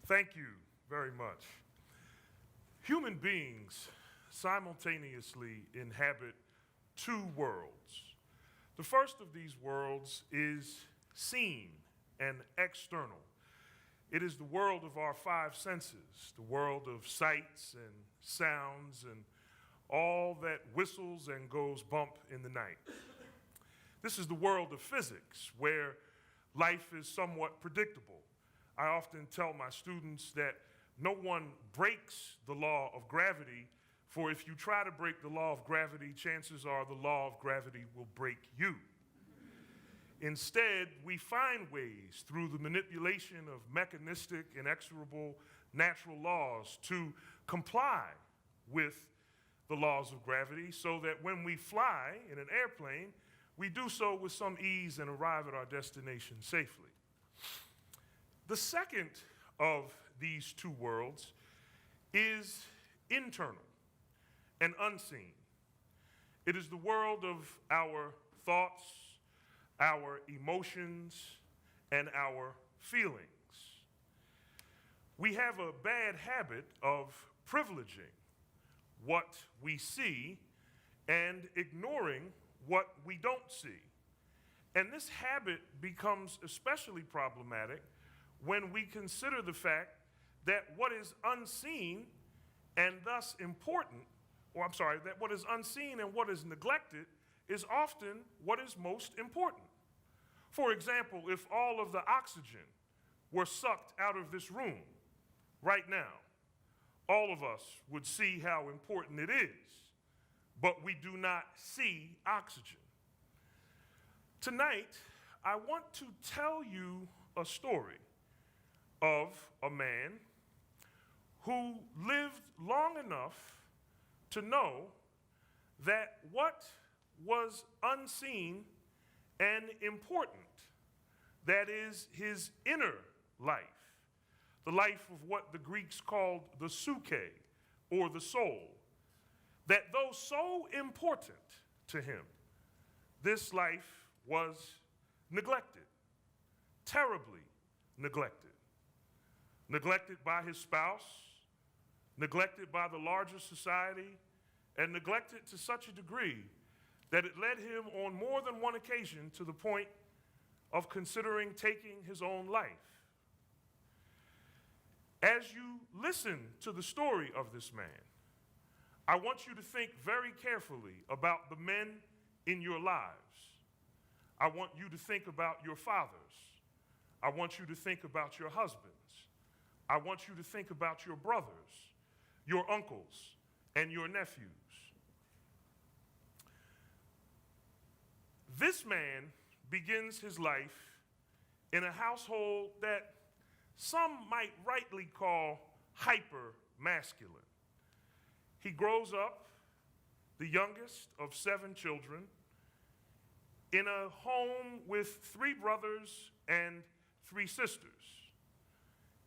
Thank you very much. Human beings simultaneously inhabit two worlds. The first of these worlds is seen and external. It is the world of our five senses, the world of sights and sounds and all that whistles and goes bump in the night. This is the world of physics, where life is somewhat predictable. I often tell my students that no one breaks the law of gravity, for if you try to break the law of gravity, chances are the law of gravity will break you. Instead, we find ways through the manipulation of mechanistic, inexorable natural laws to comply with the laws of gravity so that when we fly in an airplane, we do so with some ease and arrive at our destination safely. The second of these two worlds is internal and unseen. It is the world of our thoughts, our emotions, and our feelings. We have a bad habit of privileging what we see and ignoring what we don't see. And this habit becomes especially problematic when we consider the fact that what is unseen and thus important, that what is unseen and what is neglected is often what is most important. For example, if all of the oxygen were sucked out of this room right now, all of us would see how important it is, but we do not see oxygen. Tonight, I want to tell you a story of a man who lived long enough to know that what was unseen and important, that is his inner life, the life of what the Greeks called the psyche, or the soul, that though so important to him, this life was neglected, terribly neglected. Neglected by his spouse, neglected by the larger society, and neglected to such a degree that it led him on more than one occasion to the point of considering taking his own life. As you listen to the story of this man, I want you to think very carefully about the men in your lives. I want you to think about your fathers. I want you to think about your husbands. I want you to think about your brothers, your uncles, and your nephews. This man begins his life in a household that some might rightly call hyper-masculine. He grows up, the youngest of 7 children, in a home with 3 brothers and 3 sisters.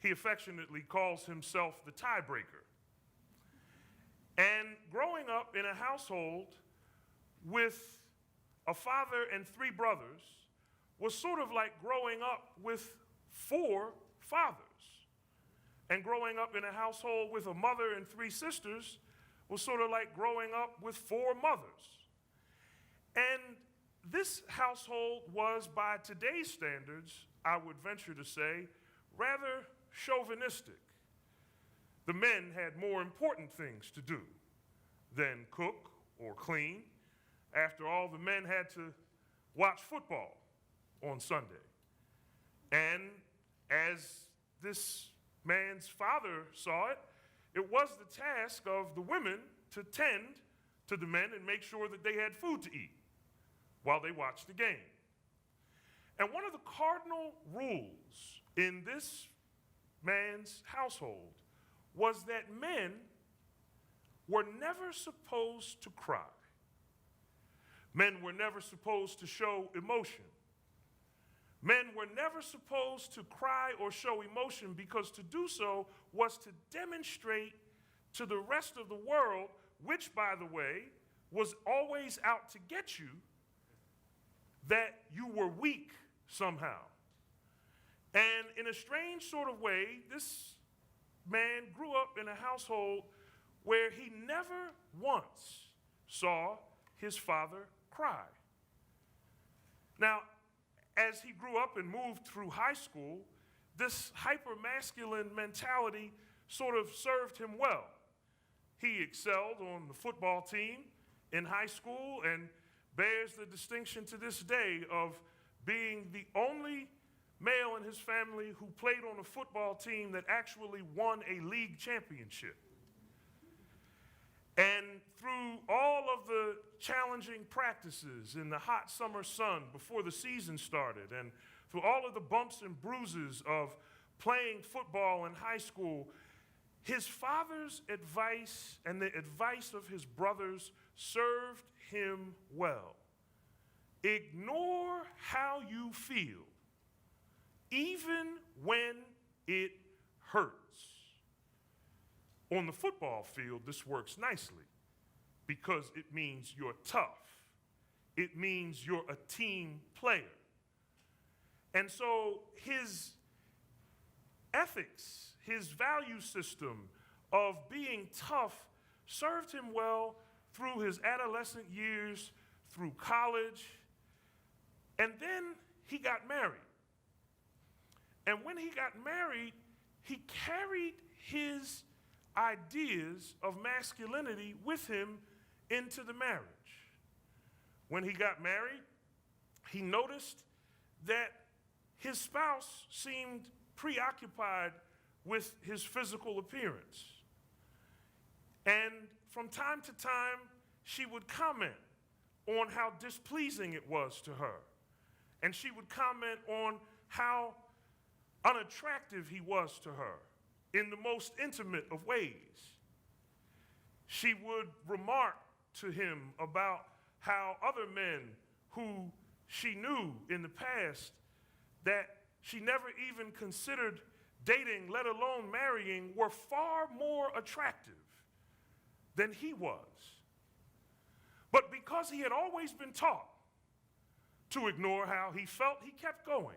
He affectionately calls himself the tiebreaker. And growing up in a household with a father and 3 brothers was sort of like growing up with 4 fathers. And growing up in a household with a mother and 3 sisters was sort of like growing up with 4 mothers. And this household was, by today's standards, I would venture to say, rather chauvinistic. The men had more important things to do than cook or clean. After all, the men had to watch football on Sunday. And as this man's father saw it, it was the task of the women to tend to the men and make sure that they had food to eat while they watched the game. And one of the cardinal rules in this man's household was that men were never supposed to cry. Men were never supposed to show emotion. Men were never supposed to cry or show emotion, because to do so was to demonstrate to the rest of the world, which, by the way, was always out to get you, that you were weak somehow. And in a strange sort of way, this man grew up in a household where he never once saw his father cry. Now, as he grew up and moved through high school, this hyper-masculine mentality sort of served him well. He excelled on the football team in high school and bears the distinction to this day of being the only male in his family who played on a football team that actually won a league championship. And through all of the challenging practices in the hot summer sun before the season started, and through all of the bumps and bruises of playing football in high school, his father's advice and the advice of his brothers served him well. Ignore how you feel, even when it hurts. On the football field, this works nicely because it means you're tough. It means you're a team player. And so his ethics, his value system of being tough served him well through his adolescent years, through college, and then he got married. And when he got married, he carried his ideas of masculinity with him into the marriage. When he got married, he noticed that his spouse seemed preoccupied with his physical appearance. And from time to time, she would comment on how displeasing it was to her. And she would comment on how unattractive he was to her in the most intimate of ways. She would remark to him about how other men who she knew in the past that she never even considered dating, let alone marrying, were far more attractive than he was. But because he had always been taught to ignore how he felt, he kept going.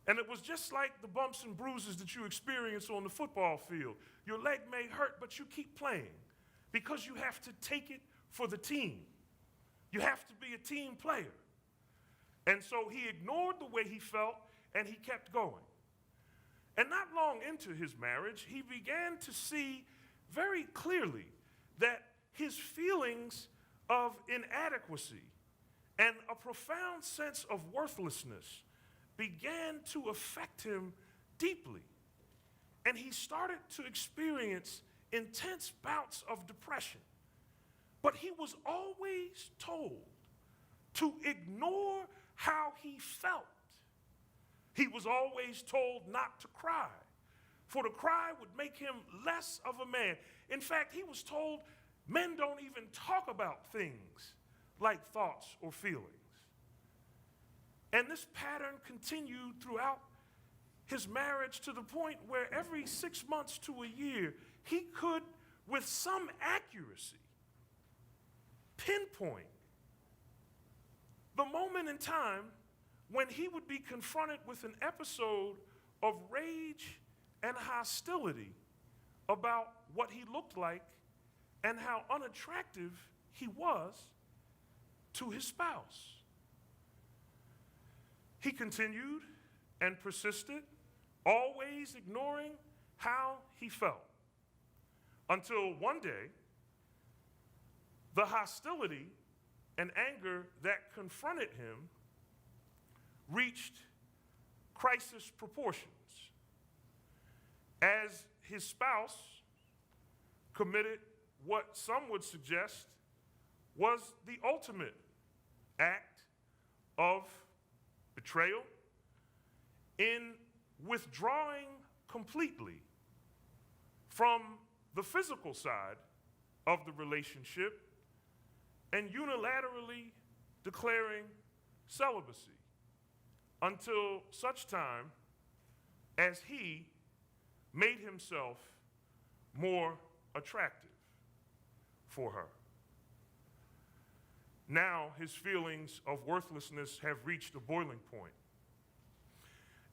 And it was just like the bumps and bruises that you experience on the football field. Your leg may hurt, but you keep playing because you have to take it for the team. You have to be a team player. And so he ignored the way he felt, and he kept going. And not long into his marriage, he began to see very clearly that his feelings of inadequacy and a profound sense of worthlessness began to affect him deeply. And he started to experience intense bouts of depression. But he was always told to ignore how he felt. He was always told not to cry, for to cry would make him less of a man. In fact, he was told men don't even talk about things like thoughts or feelings. And this pattern continued throughout his marriage to the point where every 6 months to a year, he could, with some accuracy, pinpoint the moment in time when he would be confronted with an episode of rage and hostility about what he looked like and how unattractive he was to his spouse. He continued and persisted, always ignoring how he felt, until one day, the hostility and anger that confronted him reached crisis proportions as his spouse committed what some would suggest was the ultimate act of betrayal in withdrawing completely from the physical side of the relationship and unilaterally declaring celibacy until such time as he made himself more attractive for her. Now his feelings of worthlessness have reached a boiling point.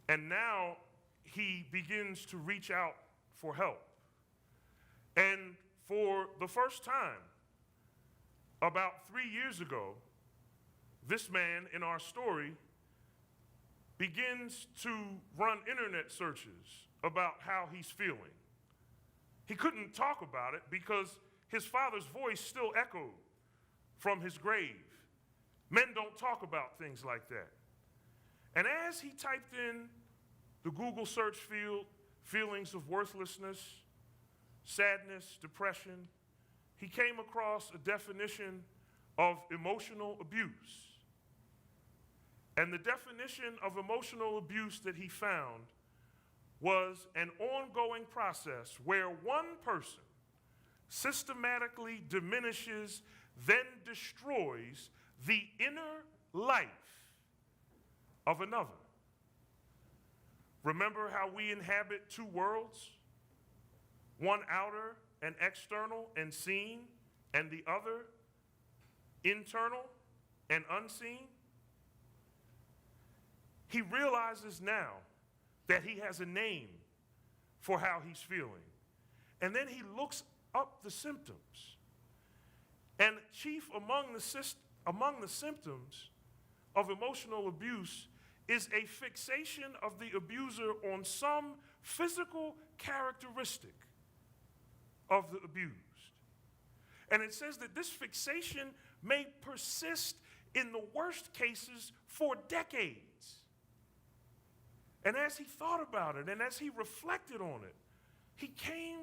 And now he begins to reach out for help. And for the first time, about 3 years ago, this man in our story begins to run internet searches about how he's feeling. He couldn't talk about it because his father's voice still echoed from his grave. Men don't talk about things like that. And as he typed in the Google search field, feelings of worthlessness, sadness, depression, he came across a definition of emotional abuse. And the definition of emotional abuse that he found was an ongoing process where one person systematically diminishes, then destroys the inner life of another. Remember how we inhabit two worlds? One outer and external and seen, and the other internal and unseen? He realizes now that he has a name for how he's feeling. And then he looks up the symptoms. And chief among the symptoms of emotional abuse is a fixation of the abuser on some physical characteristic of the abused. And it says that this fixation may persist in the worst cases for decades. And as he thought about it and as he reflected on it, he came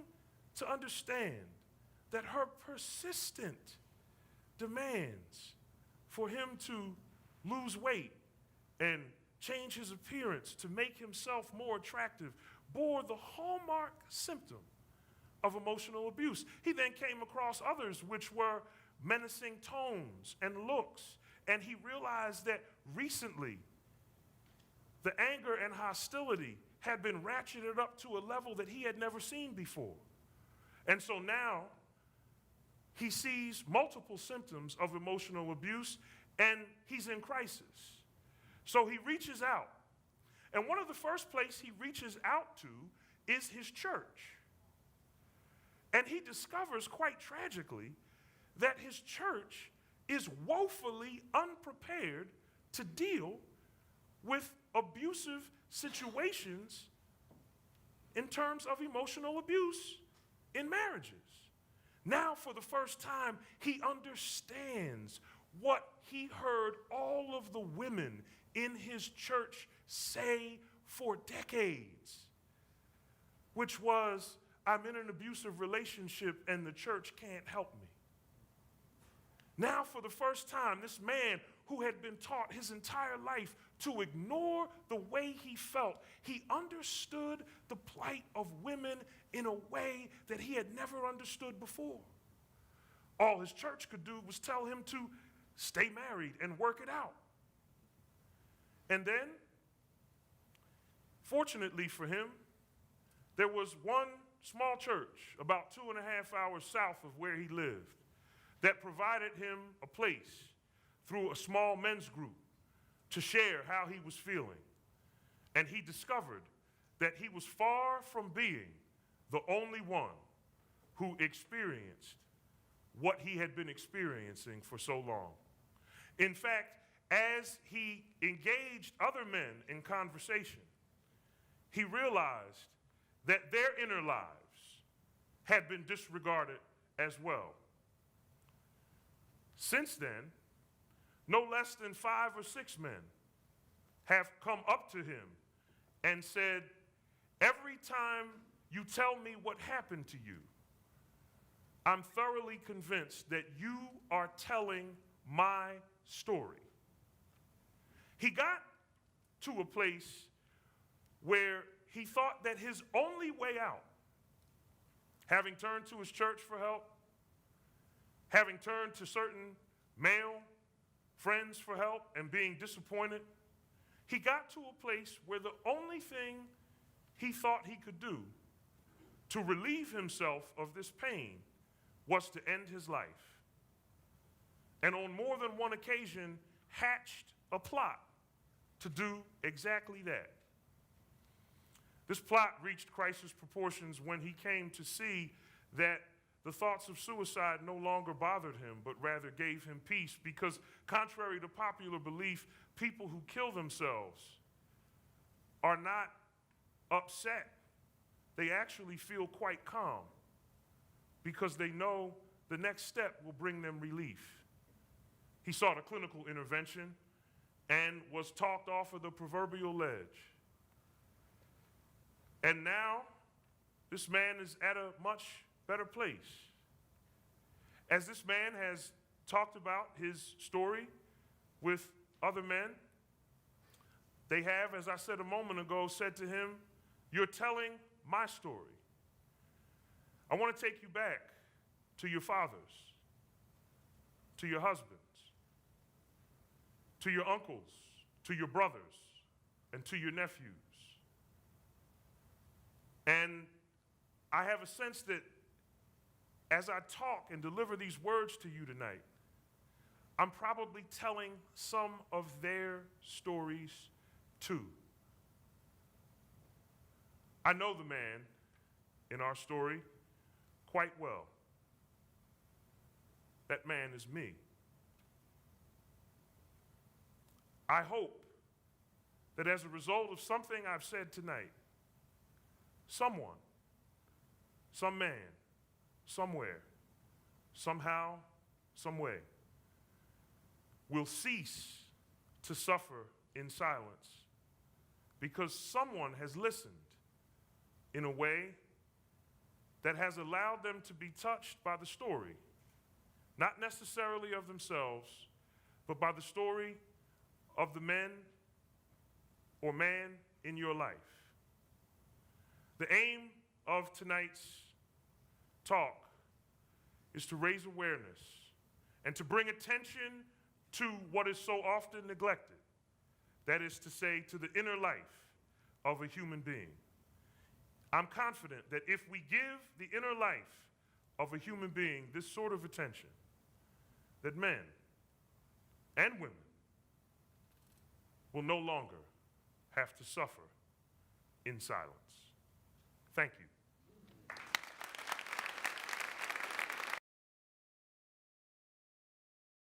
to understand that her persistent demands for him to lose weight and change his appearance to make himself more attractive bore the hallmark symptom of emotional abuse. He then came across others which were menacing tones and looks, and he realized that recently the anger and hostility had been ratcheted up to a level that he had never seen before. And so now he sees multiple symptoms of emotional abuse, and he's in crisis. So he reaches out. And one of the first places he reaches out to is his church. And he discovers quite tragically that his church is woefully unprepared to deal with abusive situations in terms of emotional abuse in marriages. Now, for the first time, he understands what he heard all of the women in his church say for decades, which was, I'm in an abusive relationship and the church can't help me. Now, for the first time, this man who had been taught his entire life to ignore the way he felt, he understood the plight of women in a way that he had never understood before. All his church could do was tell him to stay married and work it out. And then, fortunately for him, there was one small church about 2.5 hours south of where he lived that provided him a place through a small men's group to share how he was feeling. And he discovered that he was far from being the only one who experienced what he had been experiencing for so long. In fact, as he engaged other men in conversation, he realized that their inner lives had been disregarded as well. Since then, no less than 5 or 6 men have come up to him and said, every time you tell me what happened to you, I'm thoroughly convinced that you are telling my story. He got to a place where he thought that his only way out, having turned to his church for help, having turned to certain male friends for help and being disappointed, he got to a place where the only thing he thought he could do to relieve himself of this pain was to end his life. And on more than one occasion, hatched a plot to do exactly that. This plot reached crisis proportions when he came to see that the thoughts of suicide no longer bothered him, but rather gave him peace, because contrary to popular belief, people who kill themselves are not upset. They actually feel quite calm because they know the next step will bring them relief. He sought a clinical intervention and was talked off of the proverbial ledge. And now, this man is at a much better place. As this man has talked about his story with other men, they have, as I said a moment ago, said to him, "You're telling my story." I want to take you back to your fathers, to your husbands, to your uncles, to your brothers, and to your nephews. And I have a sense that as I talk and deliver these words to you tonight, I'm probably telling some of their stories too. I know the man in our story quite well. That man is me. I hope that as a result of something I've said tonight, someone, some man, somewhere, somehow, some way, will cease to suffer in silence because someone has listened in a way that has allowed them to be touched by the story, not necessarily of themselves, but by the story of the men or man in your life. The aim of tonight's talk is to raise awareness and to bring attention to what is so often neglected. That is to say, to the inner life of a human being. I'm confident that if we give the inner life of a human being this sort of attention, that men and women will no longer have to suffer in silence. Thank you.